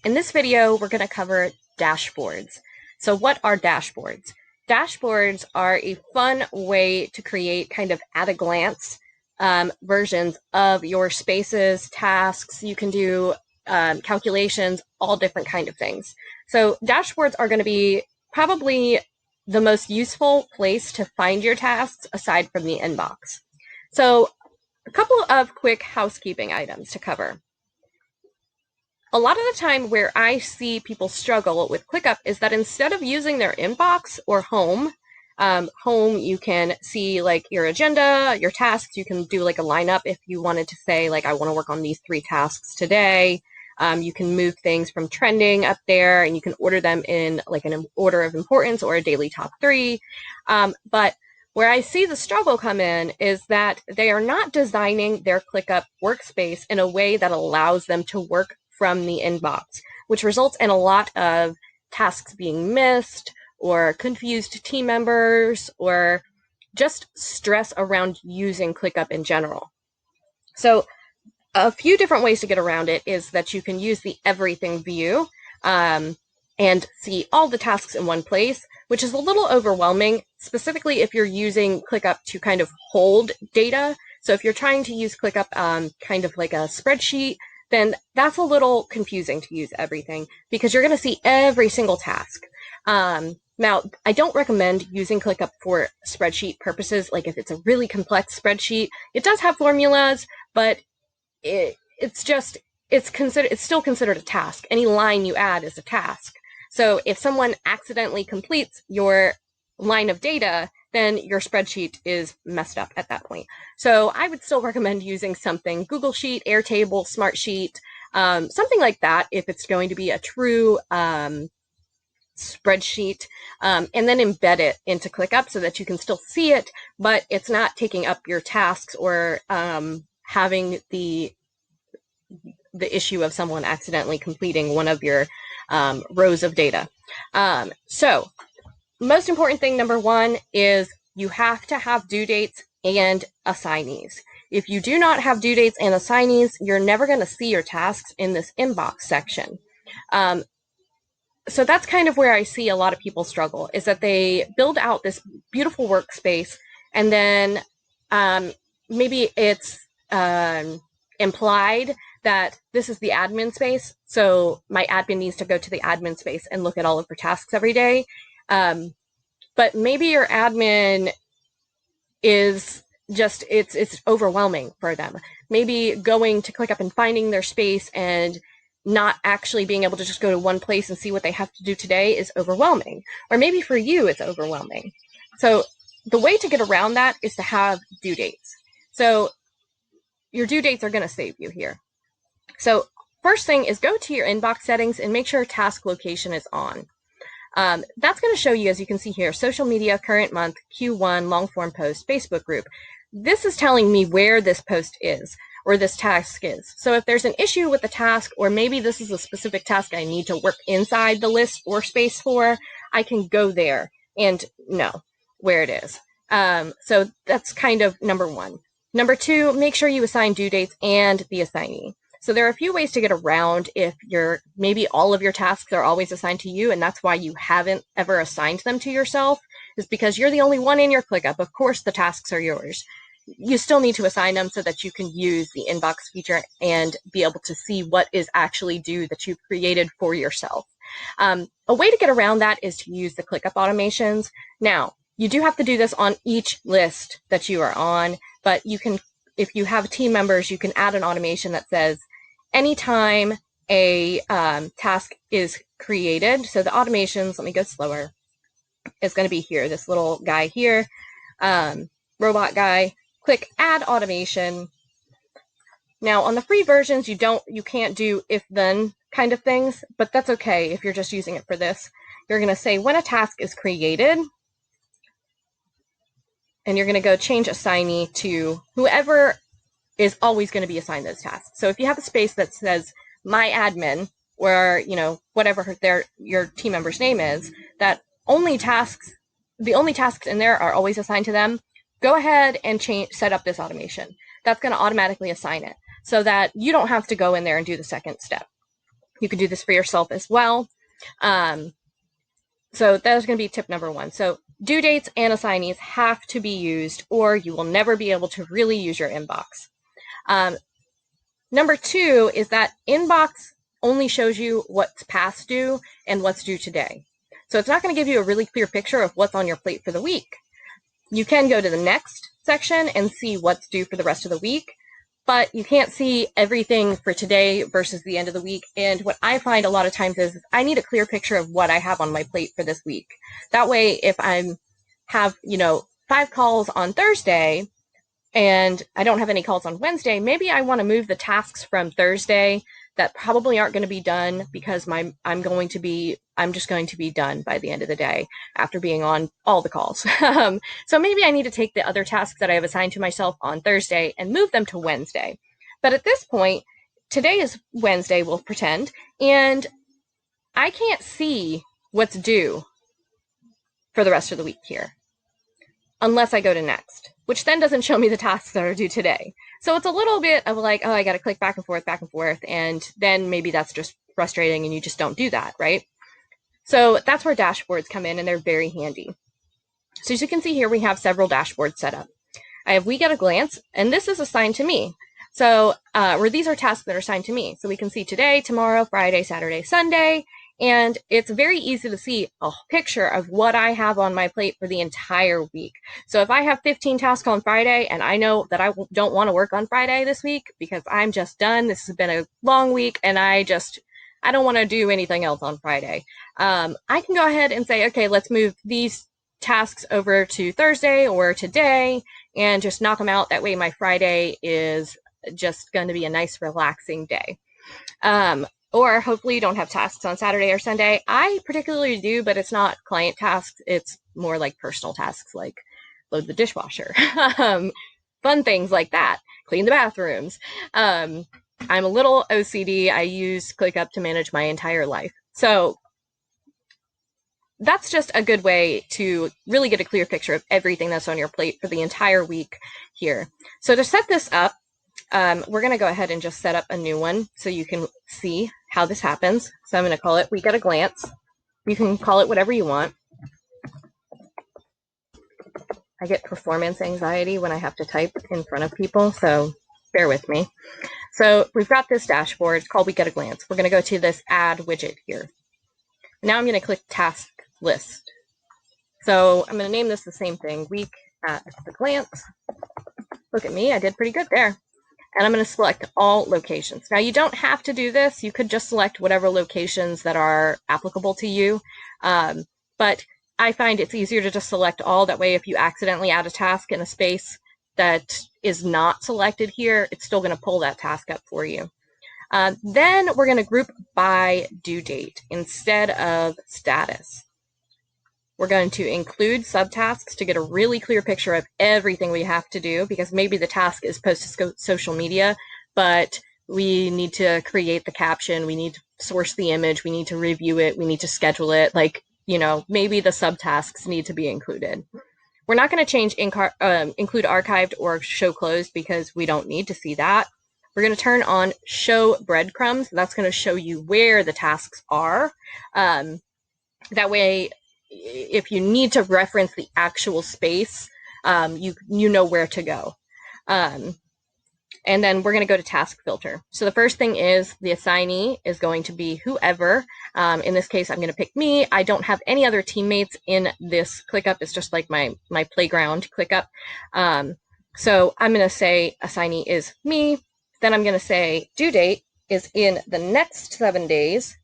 In this video, we're going to cover dashboards. So what are dashboards? Dashboards are a fun way to create kind of at-a-glance versions of your spaces, tasks. You can do calculations, all different kind of things. So dashboards are going to be probably the most useful place to find your tasks aside from the inbox. So a couple of quick housekeeping items to cover. A lot of the time where I see people struggle with ClickUp is that instead of using their inbox or home, you can see like your agenda, your tasks. You can do like a lineup if you wanted to say like, I want to work on these 3 tasks today. You can move things from trending up there and you can order them in like an order of importance or a daily top 3. But where I see the struggle come in is that they are not designing their ClickUp workspace in a way that allows them to work from the inbox, which results in a lot of tasks being missed or confused team members or just stress around using ClickUp in general. So a few different ways to get around it is that you can use the everything view and see all the tasks in one place, which is a little overwhelming, specifically if you're using ClickUp to kind of hold data. So if you're trying to use ClickUp kind of like a spreadsheet, then that's a little confusing to use everything because you're going to see every single task. Now, I don't recommend using ClickUp for spreadsheet purposes. Like if it's a really complex spreadsheet, it does have formulas, but it's still considered a task. Any line you add is a task. So if someone accidentally completes your line of data, then your spreadsheet is messed up at that point. So I would still recommend using something Google Sheet, Airtable, Smartsheet, something like that if it's going to be a true spreadsheet, and then embed it into ClickUp so that you can still see it, but it's not taking up your tasks or having the issue of someone accidentally completing one of your rows of data. So most important thing, number 1, is you have to have due dates and assignees. If you do not have due dates and assignees, you're never going to see your tasks in this inbox section. So that's kind of where I see a lot of people struggle, is that they build out this beautiful workspace and then maybe it's implied that this is the admin space. So my admin needs to go to the admin space and look at all of her tasks every day. But maybe your admin is just, it's overwhelming for them. Maybe going to ClickUp and finding their space and not actually being able to just go to one place and see what they have to do today is overwhelming. Or maybe for you, it's overwhelming. So the way to get around that is to have due dates. So your due dates are going to save you here. So first thing is go to your inbox settings and make sure task location is on. That's going to show you, as you can see here, social media, current month, Q1, long form post, Facebook group. This is telling me where this post is or this task is. So if there's an issue with the task, or maybe this is a specific task I need to work inside the list or space for, I can go there and know where it is. So that's kind of number 1. Number 2, make sure you assign due dates and the assignee. So there are a few ways to get around if maybe all of your tasks are always assigned to you, and that's why you haven't ever assigned them to yourself, is because you're the only one in your ClickUp. Of course, the tasks are yours. You still need to assign them so that you can use the inbox feature and be able to see what is actually due that you've created for yourself. A way to get around that is to use the ClickUp automations. Now, you do have to do this on each list that you are on, but you can, if you have team members, you can add an automation that says, anytime a task is created, so the automations, let me go slower, is going to be here, this little guy here, robot guy, click add automation. Now on the free versions, you can't do if then kind of things, but that's okay if you're just using it for this. You're going to say when a task is created, and you're going to go change assignee to whoever is always going to be assigned those tasks. So if you have a space that says my admin, or whatever your team member's name is, that the only tasks in there are always assigned to them, go ahead and set up this automation. That's going to automatically assign it so that you don't have to go in there and do the second step. You can do this for yourself as well. So that is going to be tip number 1. So due dates and assignees have to be used, or you will never be able to really use your inbox. Number 2 is that inbox only shows you what's past due and what's due today. So it's not going to give you a really clear picture of what's on your plate for the week. You can go to the next section and see what's due for the rest of the week, but you can't see everything for today versus the end of the week. And what I find a lot of times is I need a clear picture of what I have on my plate for this week. That way, if I have, 5 calls on Thursday and I don't have any calls on Wednesday, maybe I want to move the tasks from Thursday that probably aren't going to be done because I'm just going to be done by the end of the day after being on all the calls. So maybe I need to take the other tasks that I have assigned to myself on Thursday and move them to Wednesday. But at this point, today is Wednesday, we'll pretend, and I can't see what's due for the rest of the week here unless I go to next, which then doesn't show me the tasks that are due today. So it's a little bit of like, oh, I got to click back and forth, and then maybe that's just frustrating and you just don't do that, right? So that's where dashboards come in, and they're very handy. So as you can see here, we have several dashboards set up. I have Week at a Glance, and this is assigned to me. So where these are tasks that are assigned to me. So we can see today, tomorrow, Friday, Saturday, Sunday, and it's very easy to see a picture of what I have on my plate for the entire week. So if I have 15 tasks on Friday and I know that I don't want to work on Friday this week because I'm just done, this has been a long week and I don't want to do anything else on Friday, I can go ahead and say, okay, let's move these tasks over to Thursday or today and just knock them out. That way my Friday is just going to be a nice relaxing day. Or hopefully you don't have tasks on Saturday or Sunday. I particularly do, but it's not client tasks. It's more like personal tasks, like load the dishwasher, fun things like that, clean the bathrooms. I'm a little OCD. I use ClickUp to manage my entire life. So that's just a good way to really get a clear picture of everything that's on your plate for the entire week here. So to set this up, we're going to go ahead and just set up a new one so you can see how this happens. So I'm going to call it Week at a Glance. You can call it whatever you want. I get performance anxiety when I have to type in front of people, so bear with me. So we've got this dashboard. It's called Week at a Glance. We're going to go to this Add widget here. Now I'm going to click Task List. So I'm going to name this the same thing, Week at a Glance. Look at me, I did pretty good there. And I'm going to select all locations. Now, you don't have to do this. You could just select whatever locations that are applicable to you. But I find it's easier to just select all. That way, if you accidentally add a task in a space that is not selected here, it's still going to pull that task up for you. Then we're going to group by due date instead of status. We're going to include subtasks to get a really clear picture of everything we have to do, because maybe the task is post to social media, but we need to create the caption, we need to source the image, we need to review it, we need to schedule it. Like, maybe the subtasks need to be included. We're not going to change include archived or show closed because we don't need to see that. We're going to turn on show breadcrumbs. That's going to show you where the tasks are. That way, if you need to reference the actual space, you know where to go. And then we're going to go to task filter. So the first thing is the assignee is going to be whoever. In this case, I'm going to pick me. I don't have any other teammates in this ClickUp. It's just like my playground ClickUp. So I'm going to say assignee is me. Then I'm going to say due date is in the next 7 days.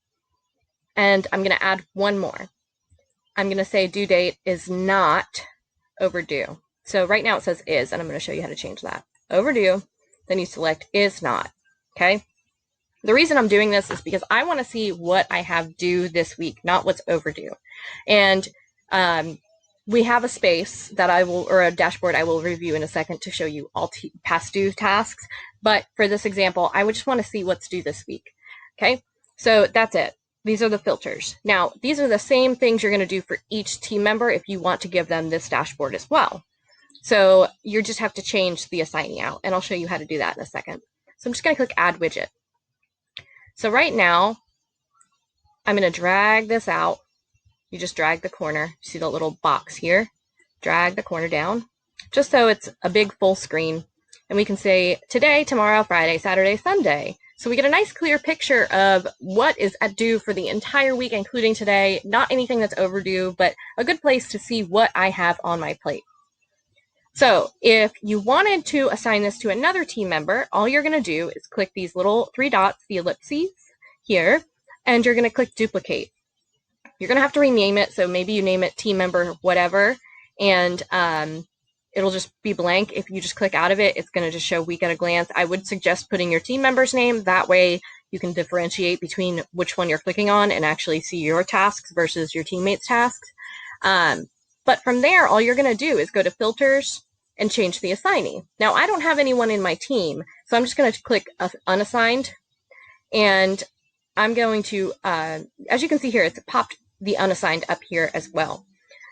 And I'm going to add one more. I'm going to say due date is not overdue. So right now it says is, and I'm going to show you how to change that. Overdue, then you select is not, okay? The reason I'm doing this is because I want to see what I have due this week, not what's overdue. And we have a space that or a dashboard I will review in a second to show you all past due tasks. But for this example, I would just want to see what's due this week, okay? So that's it. These are the filters. Now, these are the same things you're going to do for each team member if you want to give them this dashboard as well. So you just have to change the assignee out, and I'll show you how to do that in a second. So I'm just going to click Add Widget. So right now, I'm going to drag this out. You just drag the corner. See the little box here? Drag the corner down, just so it's a big full screen. And we can say today, tomorrow, Friday, Saturday, Sunday. So we get a nice clear picture of what is due for the entire week, including today. Not anything that's overdue, but a good place to see what I have on my plate. So if you wanted to assign this to another team member, all you're going to do is click these little 3 dots, the ellipses here, and you're going to click duplicate. You're going to have to rename it, so maybe you name it team member whatever, and it'll just be blank. If you just click out of it, it's going to just show week at a glance. I would suggest putting your team member's name. That way you can differentiate between which one you're clicking on and actually see your tasks versus your teammates' tasks. But from there, all you're going to do is go to filters and change the assignee. Now, I don't have anyone in my team, so I'm just going to click unassigned, and I'm going to, as you can see here, it's popped the unassigned up here as well.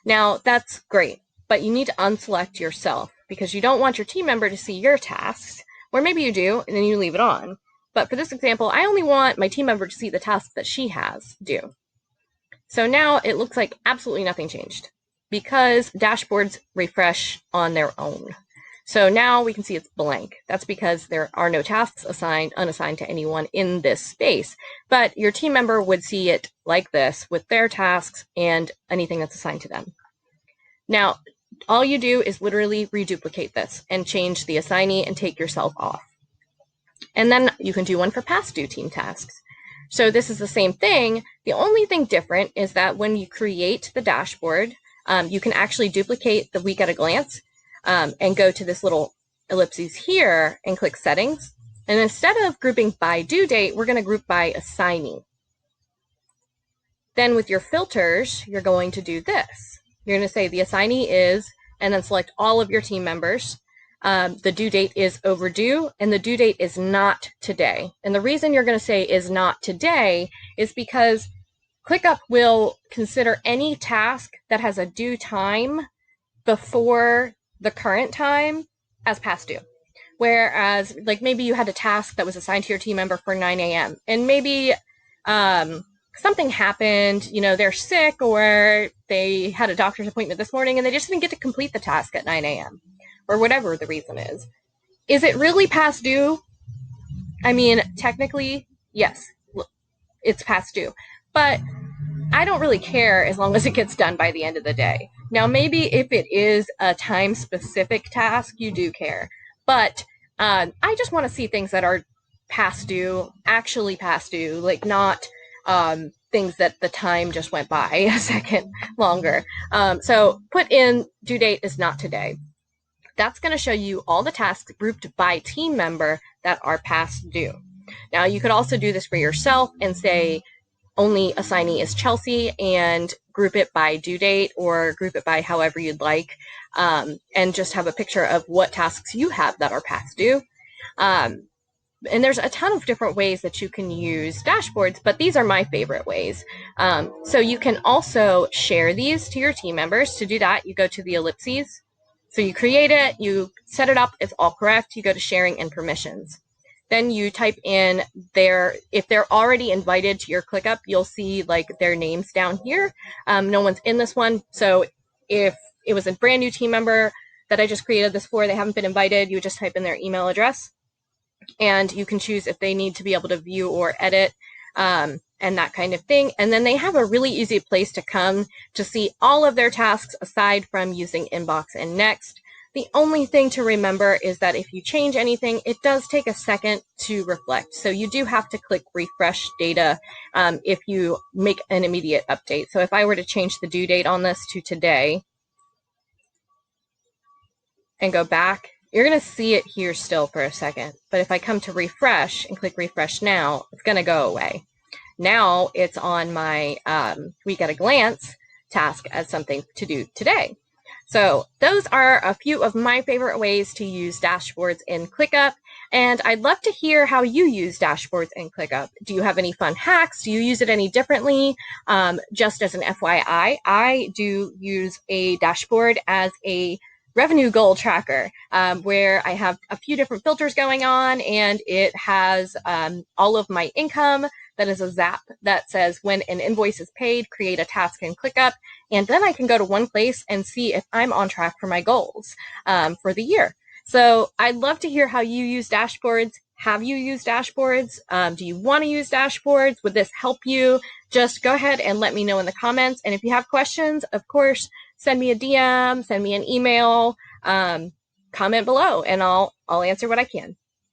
Now, that's great, but you need to unselect yourself because you don't want your team member to see your tasks, or maybe you do, and then you leave it on. But for this example, I only want my team member to see the tasks that she has due. So now it looks like absolutely nothing changed because dashboards refresh on their own. So now we can see it's blank. That's because there are no tasks unassigned to anyone in this space. But your team member would see it like this with their tasks and anything that's assigned to them. Now, all you do is literally reduplicate this and change the assignee and take yourself off. And then you can do one for past due team tasks. So this is the same thing. The only thing different is that when you create the dashboard, you can actually duplicate the week at a glance and go to this little ellipses here and click settings. And instead of grouping by due date, we're going to group by assignee. Then with your filters, you're going to do this. You're going to say the assignee is, and then select all of your team members. The due date is overdue, and the due date is not today. And the reason you're going to say is not today is because ClickUp will consider any task that has a due time before the current time as past due. Whereas, like, maybe you had a task that was assigned to your team member for 9 a.m. and maybe something happened, you know, they're sick or they had a doctor's appointment this morning and they just didn't get to complete the task at 9 a.m. or whatever the reason is. Is it really past due? I mean, technically, yes, it's past due. But I don't really care as long as it gets done by the end of the day. Now, maybe if it is a time-specific task, you do care. But I just want to see things that are past due, actually past due, like not things that the time just went by a second longer. So put in due date is not today. That's going to show you all the tasks grouped by team member that are past due. Now, you could also do this for yourself and say, only assignee is Chelsea and group it by due date or group it by however you'd like, and just have a picture of what tasks you have that are past due. And there's a ton of different ways that you can use dashboards, but these are my favorite ways. So you can also share these to your team members. To do that, you go to the ellipses. So you create it, you set it up, it's all correct, you go to sharing and permissions. Then you type in if they're already invited to your ClickUp, you'll see like their names down here. No one's in this one. So if it was a brand new team member that I just created this for, they haven't been invited, you just type in their email address and you can choose if they need to be able to view or edit and that kind of thing. And then they have a really easy place to come to see all of their tasks aside from using Inbox and Next. The only thing to remember is that if you change anything, it does take a second to reflect. So you do have to click refresh data if you make an immediate update. So if I were to change the due date on this to today and go back, you're going to see it here still for a second. But if I come to refresh and click refresh now, it's going to go away. Now it's on my week at a glance task as something to do today. So those are a few of my favorite ways to use dashboards in ClickUp, and I'd love to hear how you use dashboards in ClickUp. Do you have any fun hacks? Do you use it any differently? Just as an FYI, I do use a dashboard as a revenue goal tracker, where I have a few different filters going on, and it has all of my income. That is a zap that says when an invoice is paid, create a task in ClickUp, and then I can go to one place and see if I'm on track for my goals for the year. So I'd love to hear how you use dashboards. Have you used dashboards? Do you want to use dashboards? Would this help you? Just go ahead and let me know in the comments. And if you have questions, of course, send me a DM, send me an email, comment below, and I'll answer what I can.